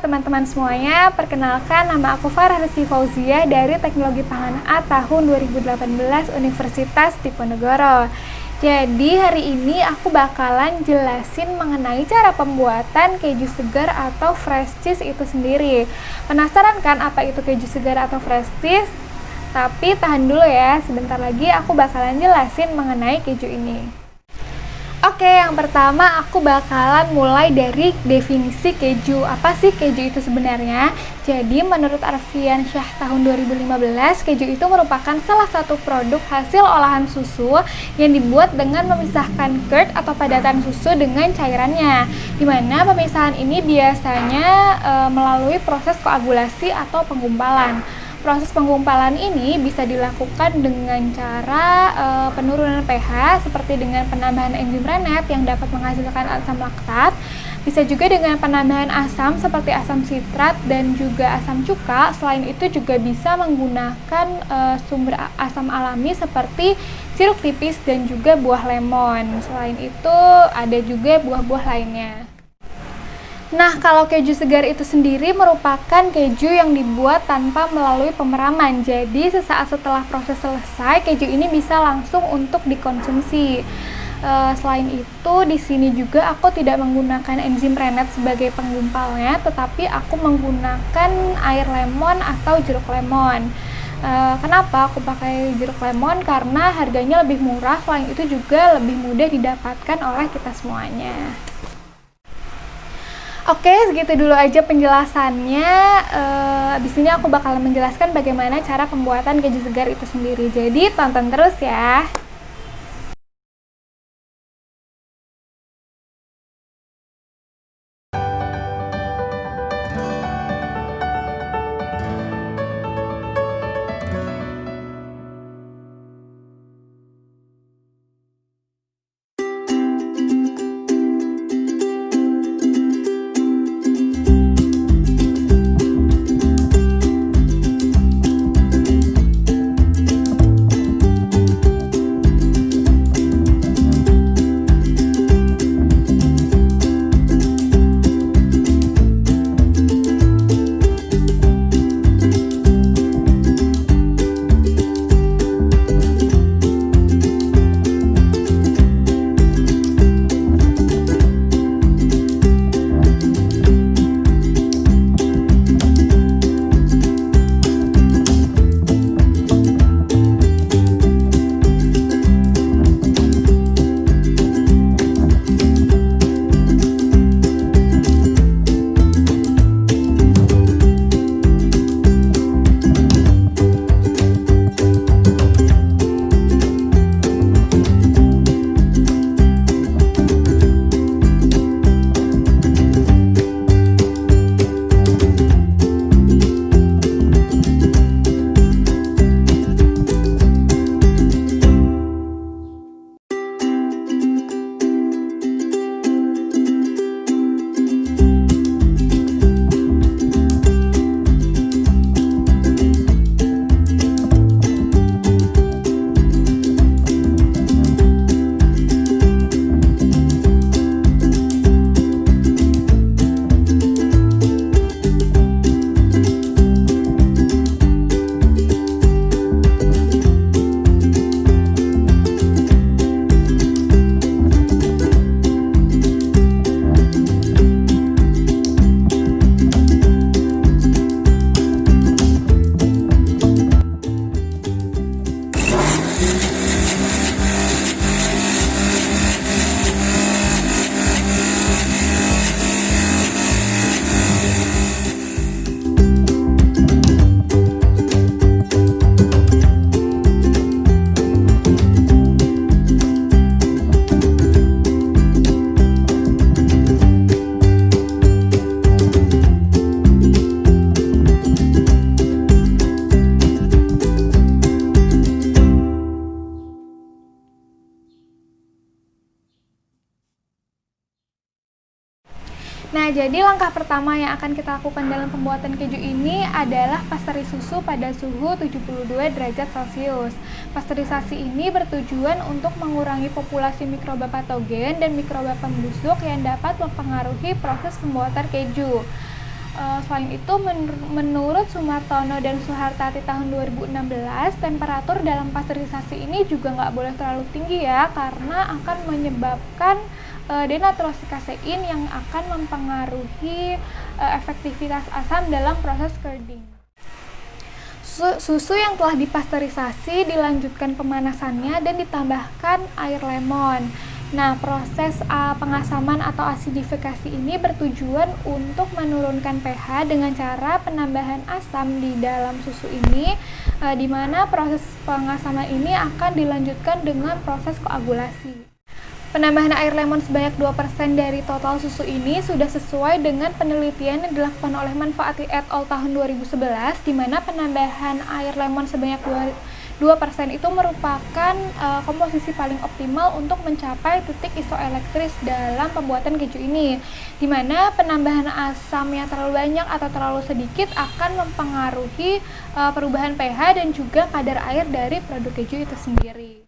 teman-teman semuanya, perkenalkan nama aku Farah Rizky Fauzia dari Teknologi Pangan A tahun 2018 Universitas Diponegoro. Jadi hari ini aku bakalan jelasin mengenai cara pembuatan keju segar atau fresh cheese itu sendiri. Penasaran kan apa itu keju segar atau fresh cheese? Tapi tahan dulu ya, sebentar lagi aku bakalan jelasin mengenai keju ini. Oke, yang pertama aku bakalan mulai dari definisi keju. Apa sih keju itu sebenarnya? Jadi menurut Arfian Syah tahun 2015, keju itu merupakan salah satu produk hasil olahan susu yang dibuat dengan memisahkan curd atau padatan susu dengan cairannya. Dimana pemisahan ini biasanya melalui proses koagulasi atau penggumpalan. Proses penggumpalan ini bisa dilakukan dengan cara penurunan pH seperti dengan penambahan enzim Rennet yang dapat menghasilkan asam laktat. Bisa juga dengan penambahan asam seperti asam sitrat dan juga asam cuka. Selain itu juga bisa menggunakan sumber asam alami seperti sirup tipis dan juga buah lemon. Selain itu ada juga buah-buah lainnya. Nah, kalau keju segar itu sendiri merupakan keju yang dibuat tanpa melalui pemeraman. Jadi, sesaat setelah proses selesai, keju ini bisa langsung untuk dikonsumsi. Selain itu, di sini juga aku tidak menggunakan enzim Rennet sebagai penggumpalnya, tetapi aku menggunakan air lemon atau jeruk lemon. Kenapa aku pakai jeruk lemon? Karena harganya lebih murah, selain itu juga lebih mudah didapatkan oleh kita semuanya. Oke, segitu dulu aja penjelasannya. Di sini aku bakal menjelaskan bagaimana cara pembuatan keju segar itu sendiri. Jadi tonton terus ya. Nah, jadi langkah pertama yang akan kita lakukan dalam pembuatan keju ini adalah pasteurisasi susu pada suhu 72 derajat Celcius. Pasteurisasi ini bertujuan untuk mengurangi populasi mikroba patogen dan mikroba pembusuk yang dapat mempengaruhi proses pembuatan keju. Selain itu, menurut Sumartono dan Suhartati tahun 2016, temperatur dalam pasteurisasi ini juga nggak boleh terlalu tinggi ya, karena akan menyebabkan denaturasi kasein yang akan mempengaruhi efektivitas asam dalam proses curding. Susu yang telah dipasteurisasi dilanjutkan pemanasannya dan ditambahkan air lemon. Nah, proses pengasaman atau asidifikasi ini bertujuan untuk menurunkan pH dengan cara penambahan asam di dalam susu ini, di mana proses pengasaman ini akan dilanjutkan dengan proses koagulasi. Penambahan air lemon sebanyak 2% dari total susu ini sudah sesuai dengan penelitian yang dilakukan oleh Manfaati et al. Tahun 2011, di mana penambahan air lemon sebanyak 2% itu merupakan komposisi paling optimal untuk mencapai titik isoelektris dalam pembuatan keju ini, di mana penambahan asam yang terlalu banyak atau terlalu sedikit akan mempengaruhi perubahan pH dan juga kadar air dari produk keju itu sendiri.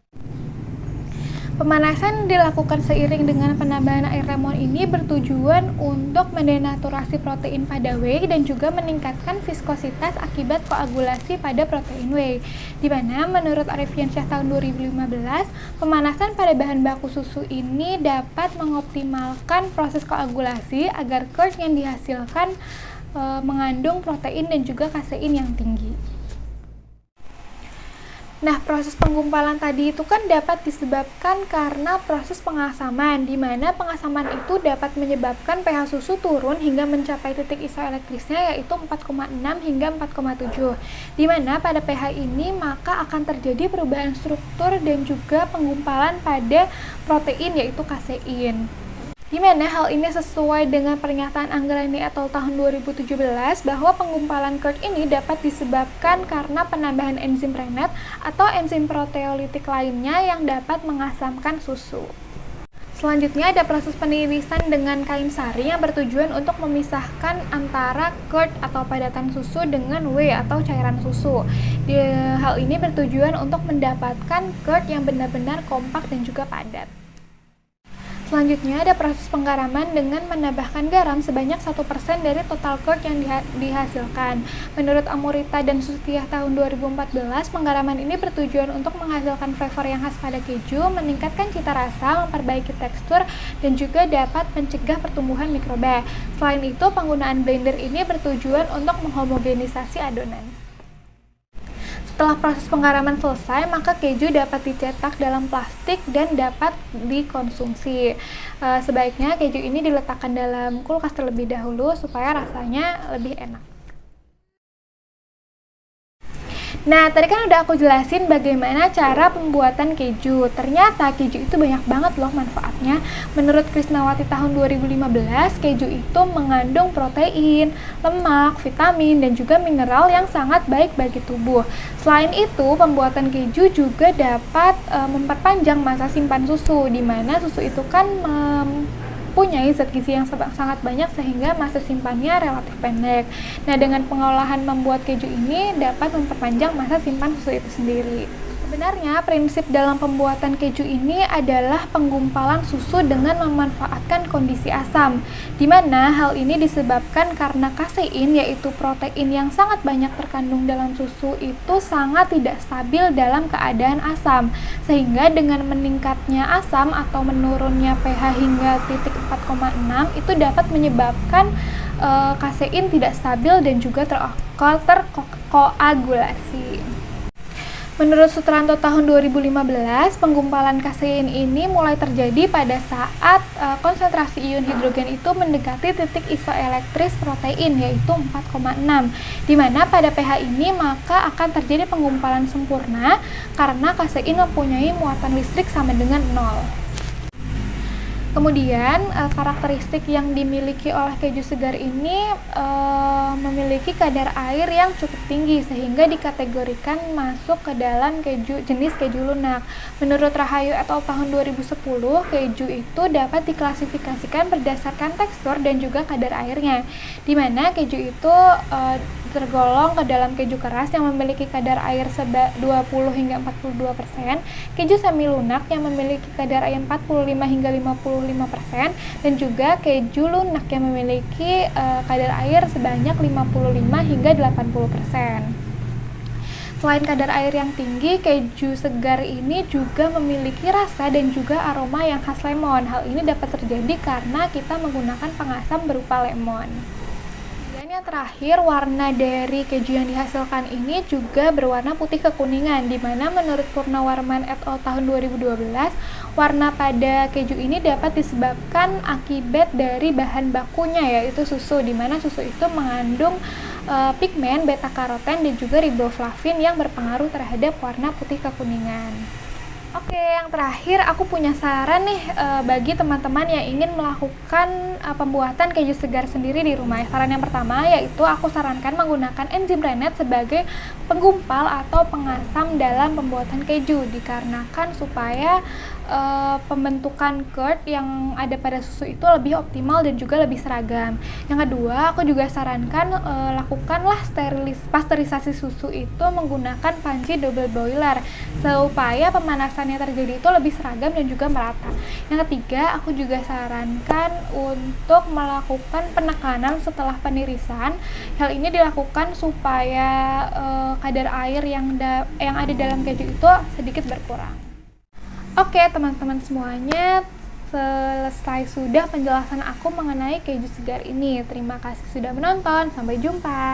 Pemanasan dilakukan seiring dengan penambahan air lemon ini bertujuan untuk mendenaturasi protein pada whey dan juga meningkatkan viskositas akibat koagulasi pada protein whey. Di mana menurut Arifiansyah tahun 2015, pemanasan pada bahan baku susu ini dapat mengoptimalkan proses koagulasi agar curd yang dihasilkan mengandung protein dan juga kasein yang tinggi. Nah, proses penggumpalan tadi itu kan dapat disebabkan karena proses pengasaman, di mana pengasaman itu dapat menyebabkan pH susu turun hingga mencapai titik isoelektrisnya yaitu 4,6 hingga 4,7. Di mana pada pH ini maka akan terjadi perubahan struktur dan juga penggumpalan pada protein yaitu kasein. Di mana hal ini sesuai dengan pernyataan Anggrani et al. Tahun 2017 bahwa penggumpalan curd ini dapat disebabkan karena penambahan enzim Rennet atau enzim proteolitik lainnya yang dapat mengasamkan susu. Selanjutnya ada proses penirisan dengan kain sari yang bertujuan untuk memisahkan antara curd atau padatan susu dengan whey atau cairan susu. Hal ini bertujuan untuk mendapatkan curd yang benar-benar kompak dan juga padat. Selanjutnya ada proses penggaraman dengan menambahkan garam sebanyak 1% dari total curd yang dihasilkan. Menurut Amurita dan Sutiah tahun 2014, penggaraman ini bertujuan untuk menghasilkan flavor yang khas pada keju, meningkatkan cita rasa, memperbaiki tekstur, dan juga dapat mencegah pertumbuhan mikroba. Selain itu, penggunaan blender ini bertujuan untuk menghomogenisasi adonan. Setelah proses penggaraman selesai, maka keju dapat dicetak dalam plastik dan dapat dikonsumsi. Sebaiknya keju ini diletakkan dalam kulkas terlebih dahulu supaya rasanya lebih enak. Nah, tadi kan udah aku jelasin bagaimana cara pembuatan keju. Ternyata keju itu banyak banget loh manfaatnya. Menurut Krisnawati tahun 2015, keju itu mengandung protein, lemak, vitamin, dan juga mineral yang sangat baik bagi tubuh. Selain itu, pembuatan keju juga dapat memperpanjang masa simpan susu, di mana susu itu kan mempunyai zat gizi yang sangat banyak sehingga masa simpannya relatif pendek. Nah, dengan pengolahan membuat keju ini dapat memperpanjang masa simpan susu itu sendiri. Sebenarnya prinsip dalam pembuatan keju ini adalah penggumpalan susu dengan memanfaatkan kondisi asam, di mana hal ini disebabkan karena kasein yaitu protein yang sangat banyak terkandung dalam susu itu sangat tidak stabil dalam keadaan asam, sehingga dengan meningkatnya asam atau menurunnya pH hingga titik 4,6 itu dapat menyebabkan kasein tidak stabil dan juga terkoagulasi. Menurut Sutranto tahun 2015, penggumpalan kasein ini mulai terjadi pada saat konsentrasi ion hidrogen itu mendekati titik isoelektris protein yaitu 4,6, di mana pada pH ini maka akan terjadi penggumpalan sempurna karena kasein mempunyai muatan listrik sama dengan 0. Kemudian karakteristik yang dimiliki oleh keju segar ini memiliki kadar air yang cukup tinggi sehingga dikategorikan masuk ke dalam jenis keju lunak. Menurut Rahayu et al. Tahun 2010, keju itu dapat diklasifikasikan berdasarkan tekstur dan juga kadar airnya, di mana keju itu tergolong ke dalam keju keras yang memiliki kadar air 20 hingga 42%, keju semi lunak yang memiliki kadar air 45 hingga 55%, dan juga keju lunak yang memiliki kadar air sebanyak 55 hingga 80%. Selain kadar air yang tinggi, keju segar ini juga memiliki rasa dan juga aroma yang khas lemon. Hal ini dapat terjadi karena kita menggunakan pengasam berupa lemon. Dan yang terakhir, warna dari keju yang dihasilkan ini juga berwarna putih kekuningan, di mana menurut Purnawarman et al. Tahun 2012, warna pada keju ini dapat disebabkan akibat dari bahan bakunya, yaitu susu, di mana susu itu mengandung pigmen beta-karoten dan juga riboflavin yang berpengaruh terhadap warna putih kekuningan. Oke, yang terakhir aku punya saran nih bagi teman-teman yang ingin melakukan pembuatan keju segar sendiri di rumah. Saran yang pertama yaitu aku sarankan menggunakan enzim rennet sebagai penggumpal atau pengasam dalam pembuatan keju, dikarenakan supaya pembentukan curd yang ada pada susu itu lebih optimal dan juga lebih seragam. Yang kedua, aku juga sarankan lakukanlah pasteurisasi susu itu menggunakan panci double boiler supaya pemanasannya terjadi itu lebih seragam dan juga merata. Yang ketiga, aku juga sarankan untuk melakukan penekanan setelah penirisan. Hal ini dilakukan supaya kadar air yang ada dalam keju itu sedikit berkurang. Oke, teman-teman semuanya, selesai sudah penjelasan aku mengenai keju segar ini. Terima kasih sudah menonton. Sampai jumpa.